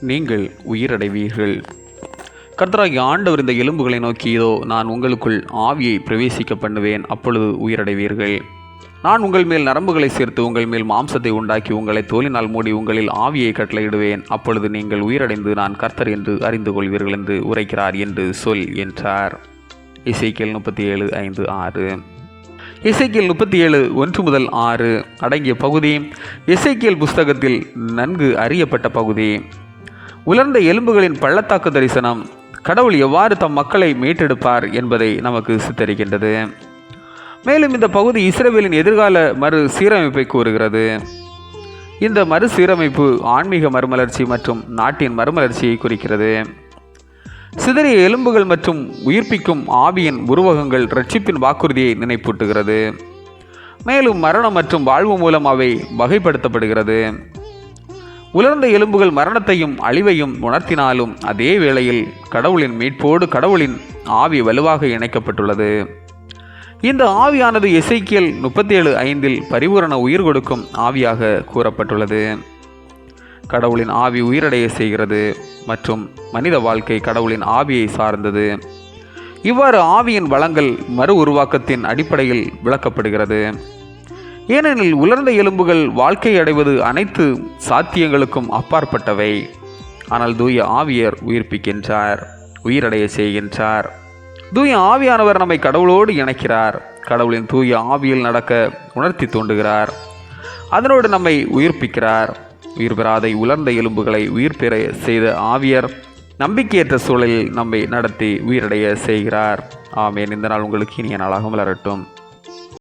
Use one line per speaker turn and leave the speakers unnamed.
நீங்கள் உயிரடைவீர்கள். கர்த்தராகிய ஆண்டவர் இந்த எலும்புகளை நோக்கி, இதோ நான் உங்களுக்குள் ஆவியை பிரவேசிக்க பண்ணுவேன், அப்பொழுது உயிரடைவீர்கள். நான் உங்கள் மேல் நரம்புகளை சேர்த்து உங்கள் மேல் மாம்சத்தை உண்டாக்கி உங்களை தோலினால் மூடி உங்களில் ஆவியை கட்டளையிடுவேன், அப்பொழுது நீங்கள் உயிரடைந்து நான் கர்த்தர் என்று அறிந்து கொள்வீர்கள் என்று உரைக்கிறார் என்று சொல் என்றார். எசேக்கியேல் 37:5-6. எசேக்கியேல் 37:1-6 அடங்கிய பகுதி எசேக்கியேல் புஸ்தகத்தில் நன்கு அறியப்பட்ட பகுதி. உலர்ந்த எலும்புகளின் பள்ளத்தாக்கு தரிசனம் கடவுள் எவ்வாறு தம் மக்களை மீட்டெடுப்பார் என்பதை நமக்கு சித்தரிக்கின்றது. மேலும் இந்த பகுதி இஸ்ரவேலின் எதிர்கால மறு சீரமைப்பை கூறுகிறது. இந்த மறுசீரமைப்பு ஆன்மீக மறுமலர்ச்சி மற்றும் நாட்டின் மறுமலர்ச்சியை குறிக்கிறது. சிதறிய எலும்புகள் மற்றும் உயிர்ப்பிக்கும் ஆவியின் உருவகங்கள் இரட்சிப்பின் வாக்குறுதியை நினைப்பூட்டுகிறது. மேலும் மரணம் மற்றும் வாழ்வு மூலம் அவை வகைப்படுத்தப்படுகிறது. உலர்ந்த எலும்புகள் மரணத்தையும் அழிவையும் உணர்த்தினாலும் அதே வேளையில் கடவுளின் மீட்போடு கடவுளின் ஆவி வலுவாக இணைக்கப்பட்டுள்ளது. இந்த ஆவியானது எசேக்கியேல் 37:5 பரிபூரண உயிர் கொடுக்கும் ஆவியாக கூறப்பட்டுள்ளது. கடவுளின் ஆவி உயிரடைய செய்கிறது மற்றும் மனித வாழ்க்கை கடவுளின் ஆவியை சார்ந்தது. இவ்வாறு ஆவியின் வளங்கள் மறு உருவாக்கத்தின் அடிப்படையில் விளக்கப்படுகிறது. ஏனெனில் உலர்ந்த எலும்புகள் வாழ்க்கை அடைவது அனைத்து சாத்தியங்களுக்கும் அப்பாற்பட்டவை. ஆனால் தூய ஆவியர் உயிர்ப்பிக்கின்றார், உயிரடைய செய்கின்றார். தூய ஆவியானவர் நம்மை கடவுளோடு இணைக்கிறார். கடவுளின் தூய ஆவியில் நடக்க உணர்த்தி தூண்டுகிறார். அதனோடு நம்மை உயிர்ப்பிக்கிறார். உயிர் பெறாத உலர்ந்த எலும்புகளை உயிர் பெற செய்த ஆவியர் நம்பிக்கையற்ற சூழலில் நம்மை நடத்தி உயிரடைய செய்கிறார். ஆமேன். இந்த நாள் உங்களுக்கு இனிய நாளாக மலரட்டும்.